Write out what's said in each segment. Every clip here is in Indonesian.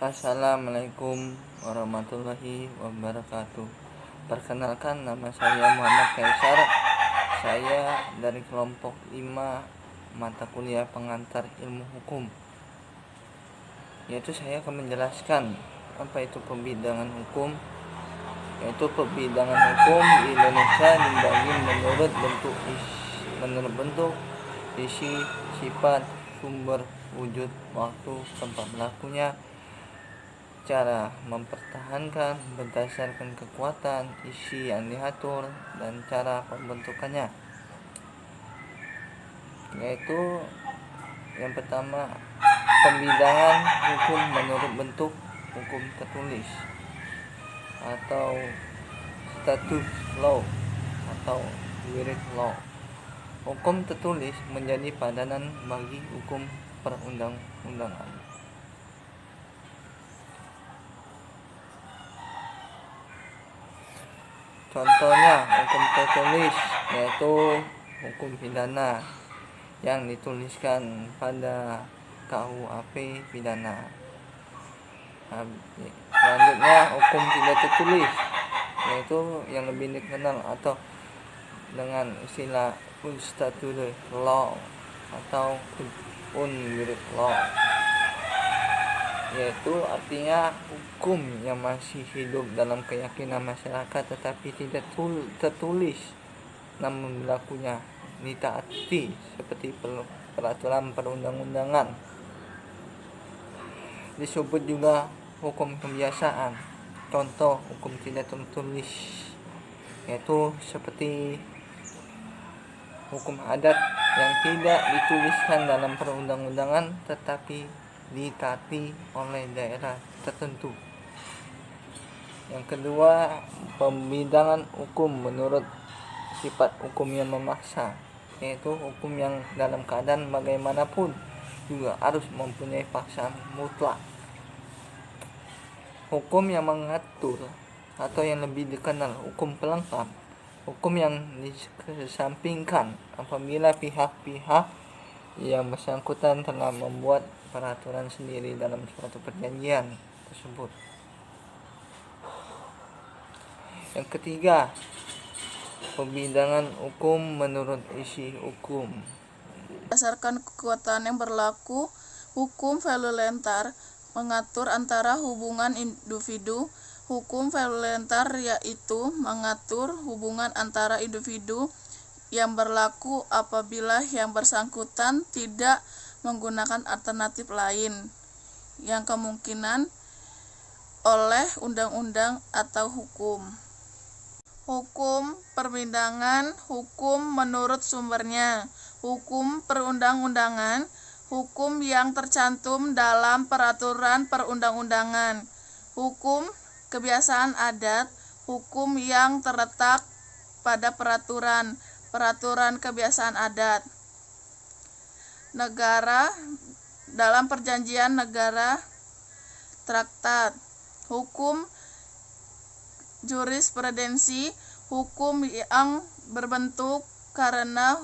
Assalamualaikum warahmatullahi wabarakatuh. Perkenalkan, nama saya Muhammad Kaisar. Saya dari kelompok 5 mata kuliah pengantar ilmu hukum. Yaitu saya akan menjelaskan apa itu pembidangan hukum. Yaitu pembidangan hukum di Indonesia dibagi menurut bentuk, isi, sifat, sumber, wujud, waktu, tempat berlakunya, cara mempertahankan berdasarkan kekuatan, isi yang diatur, dan cara pembentukannya. Yaitu yang pertama, pembidangan hukum menurut bentuk hukum tertulis atau status law atau written law. Hukum tertulis menjadi padanan bagi hukum perundang-undangan. Contohnya hukum tertulis yaitu hukum pidana yang dituliskan pada KUHP pidana. Selanjutnya hukum tidak tertulis yaitu yang lebih dikenal atau dengan istilah unstatutory law atau unwritten law, yaitu artinya hukum yang masih hidup dalam keyakinan masyarakat tetapi tidak tertulis namun berlakunya ditaati, seperti peraturan perundang-undangan. Disebut juga hukum kebiasaan. Contoh hukum tidak tertulis yaitu seperti hukum adat yang tidak dituliskan dalam perundang-undangan tetapi ditaati oleh daerah tertentu. Yang kedua, pembidangan hukum menurut sifat hukum yang memaksa, yaitu hukum yang dalam keadaan bagaimanapun juga harus mempunyai paksaan mutlak. Hukum yang mengatur atau yang lebih dikenal hukum pelengkap, hukum yang dikesampingkan apabila pihak-pihak yang bersangkutan telah membuat peraturan sendiri dalam suatu perjanjian tersebut. Yang ketiga, pembidangan hukum menurut isi hukum. Berdasarkan kekuatan yang berlaku, hukum voluntar mengatur antara hubungan individu. Hukum voluntar yaitu mengatur hubungan antara individu yang berlaku apabila yang bersangkutan tidak menggunakan alternatif lain yang kemungkinan oleh undang-undang atau hukum. Hukum perbidangan hukum menurut sumbernya. Hukum perundang-undangan, hukum yang tercantum dalam peraturan perundang-undangan. Hukum kebiasaan adat, hukum yang terletak pada peraturan kebiasaan adat. Negara dalam perjanjian negara, traktat. Hukum jurisprudensi, hukum yang berbentuk karena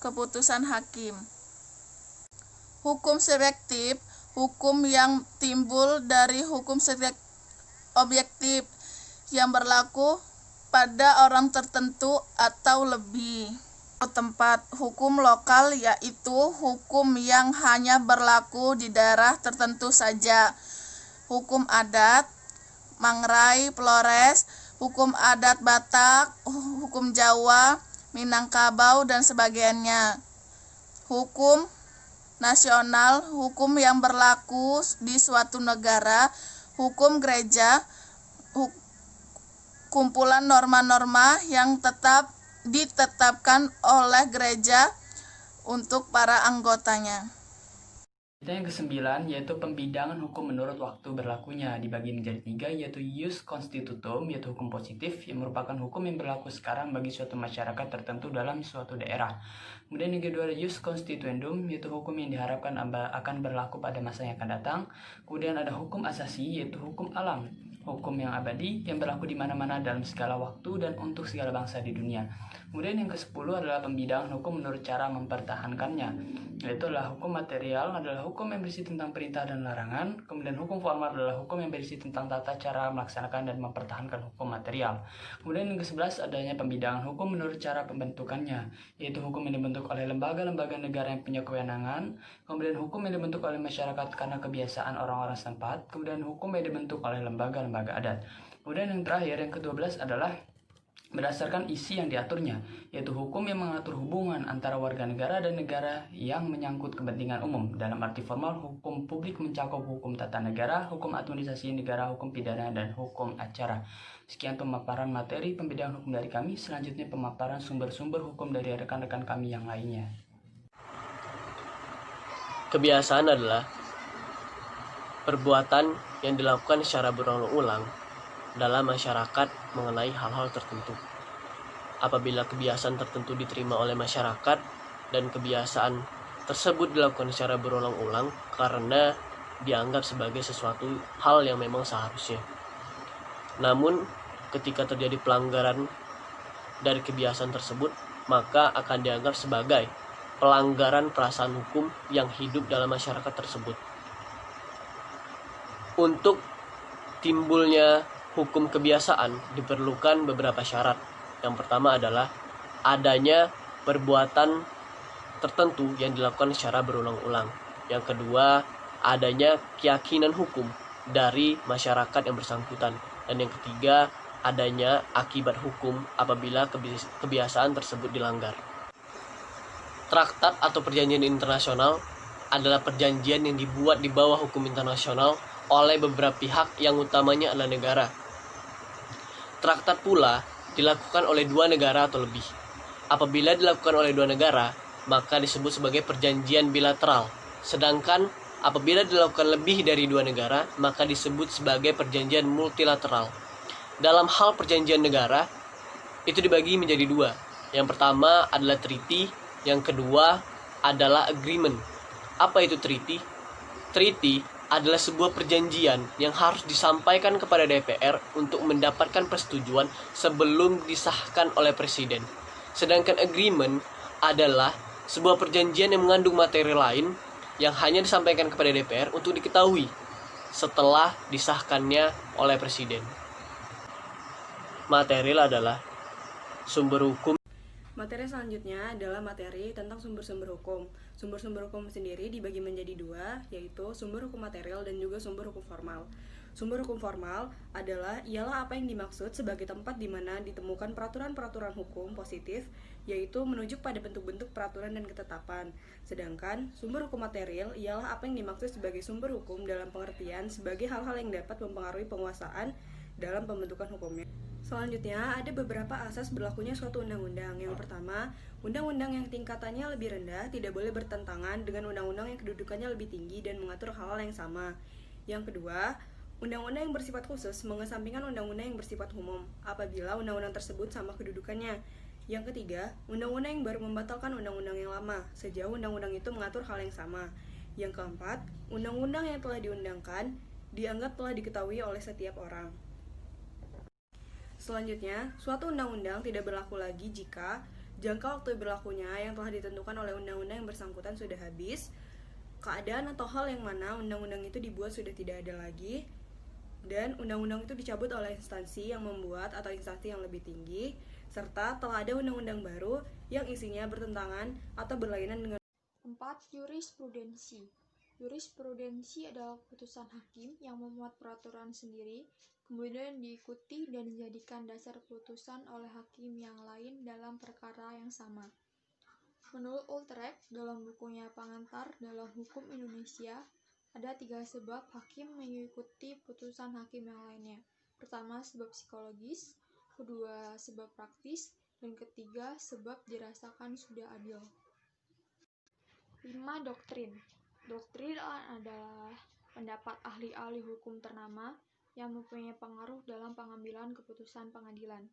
keputusan hakim. Hukum subjektif, hukum yang timbul dari hukum objektif yang berlaku pada orang tertentu atau lebih. Tempat hukum lokal yaitu hukum yang hanya berlaku di daerah tertentu saja. Hukum adat, Mangrai, Flores, hukum adat Batak, hukum Jawa, Minangkabau, dan sebagainya. Hukum nasional, hukum yang berlaku di suatu negara. Hukum gereja, kumpulan norma-norma yang ditetapkan oleh gereja untuk para anggotanya. Yang ke-9 yaitu pembidangan hukum menurut waktu berlakunya, dibagi menjadi 3, yaitu ius constitutum, yaitu hukum positif yang merupakan hukum yang berlaku sekarang bagi suatu masyarakat tertentu dalam suatu daerah. Kemudian yang kedua ada ius constituendum, yaitu hukum yang diharapkan akan berlaku pada masa yang akan datang. Kemudian ada hukum asasi, yaitu hukum alam hukum yang abadi yang berlaku di mana-mana dalam segala waktu dan untuk segala bangsa di dunia. Kemudian yang ke-10 adalah pembidangan hukum menurut cara mempertahankannya, yaitu adalah hukum material adalah hukum yang berisi tentang perintah dan larangan. Kemudian hukum formal adalah hukum yang berisi tentang tata cara melaksanakan dan mempertahankan hukum material. Kemudian yang ke-11 adanya pembidangan hukum menurut cara pembentukannya, yaitu hukum yang dibentuk oleh lembaga-lembaga negara yang punya kewenangan. Kemudian hukum yang dibentuk oleh masyarakat karena kebiasaan orang-orang setempat. Kemudian hukum yang dibentuk oleh lembaga-lembaga adat. Kemudian yang terakhir, yang ke-12 adalah berdasarkan isi yang diaturnya, yaitu hukum yang mengatur hubungan antara warga negara dan negara yang menyangkut kepentingan umum. Dalam arti formal, hukum publik mencakup hukum tata negara, hukum administrasi negara, hukum pidana, dan hukum acara. Sekian pemaparan materi pembidangan hukum dari kami. Selanjutnya pemaparan sumber-sumber hukum dari rekan-rekan kami yang lainnya. Kebiasaan adalah perbuatan yang dilakukan secara berulang-ulang dalam masyarakat mengenai hal-hal tertentu. Apabila kebiasaan tertentu diterima oleh masyarakat dan kebiasaan tersebut dilakukan secara berulang-ulang karena dianggap sebagai sesuatu hal yang memang seharusnya. Namun, ketika terjadi pelanggaran dari kebiasaan tersebut, maka akan dianggap sebagai pelanggaran perasaan hukum yang hidup dalam masyarakat tersebut. Untuk timbulnya hukum kebiasaan diperlukan beberapa syarat. Yang pertama adalah adanya perbuatan tertentu yang dilakukan secara berulang-ulang. Yang kedua, adanya keyakinan hukum dari masyarakat yang bersangkutan. Dan yang ketiga, adanya akibat hukum apabila kebiasaan tersebut dilanggar. Traktat atau perjanjian internasional adalah perjanjian yang dibuat di bawah hukum internasional oleh beberapa pihak yang utamanya adalah negara. Traktat pula dilakukan oleh dua negara atau lebih. Apabila dilakukan oleh dua negara, maka disebut sebagai perjanjian bilateral. Sedangkan apabila dilakukan lebih dari dua negara, maka disebut sebagai perjanjian multilateral. Dalam hal perjanjian negara, itu dibagi menjadi dua. Yang pertama adalah treaty, yang kedua adalah agreement. Apa itu treaty? Treaty adalah sebuah perjanjian yang harus disampaikan kepada DPR untuk mendapatkan persetujuan sebelum disahkan oleh Presiden. Sedangkan agreement adalah sebuah perjanjian yang mengandung materi lain yang hanya disampaikan kepada DPR untuk diketahui setelah disahkannya oleh Presiden. Material adalah sumber hukum. Materi selanjutnya adalah materi tentang sumber-sumber hukum. Sumber-sumber hukum sendiri dibagi menjadi dua, yaitu sumber hukum material dan juga sumber hukum formal. Sumber hukum formal ialah apa yang dimaksud sebagai tempat di mana ditemukan peraturan-peraturan hukum positif, yaitu menunjuk pada bentuk-bentuk peraturan dan ketetapan. Sedangkan sumber hukum material ialah apa yang dimaksud sebagai sumber hukum dalam pengertian sebagai hal-hal yang dapat mempengaruhi penguasaan dalam pembentukan hukumnya. Selanjutnya, ada beberapa asas berlakunya suatu undang-undang. Yang pertama, undang-undang yang tingkatannya lebih rendah tidak boleh bertentangan dengan undang-undang yang kedudukannya lebih tinggi dan mengatur hal-hal yang sama. Yang kedua, undang-undang yang bersifat khusus mengesampingkan undang-undang yang bersifat umum apabila undang-undang tersebut sama kedudukannya. Yang ketiga, undang-undang yang baru membatalkan undang-undang yang lama sejauh undang-undang itu mengatur hal yang sama. Yang keempat, undang-undang yang telah diundangkan dianggap telah diketahui oleh setiap orang. Selanjutnya, suatu undang-undang tidak berlaku lagi jika jangka waktu berlakunya yang telah ditentukan oleh undang-undang yang bersangkutan sudah habis, keadaan atau hal yang mana undang-undang itu dibuat sudah tidak ada lagi, dan undang-undang itu dicabut oleh instansi yang membuat atau instansi yang lebih tinggi, serta telah ada undang-undang baru yang isinya bertentangan atau berlainan dengan. 4. Jurisprudensi. Jurisprudensi adalah keputusan hakim yang memuat peraturan sendiri, kemudian diikuti dan dijadikan dasar keputusan oleh hakim yang lain dalam perkara yang sama. Menurut Utrecht, dalam bukunya Pengantar dalam Hukum Indonesia, ada 3 sebab hakim mengikuti putusan hakim yang lainnya. Pertama, sebab psikologis, kedua, sebab praktis, dan ketiga, sebab dirasakan sudah adil. 5. Doktrin. Doktrin adalah pendapat ahli-ahli hukum ternama yang mempunyai pengaruh dalam pengambilan keputusan pengadilan.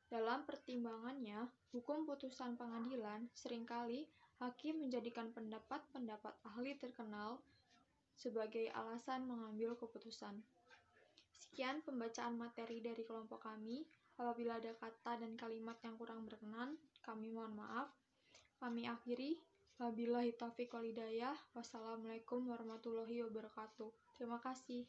Dalam pertimbangannya, hukum putusan pengadilan, seringkali hakim menjadikan pendapat-pendapat ahli terkenal sebagai alasan mengambil keputusan. Sekian pembacaan materi dari kelompok kami. Apabila ada kata dan kalimat yang kurang berkenan, kami mohon maaf. Kami akhiri. Wabillahi taufiq wal hidayah. Wassalamualaikum warahmatullahi wabarakatuh. Terima kasih.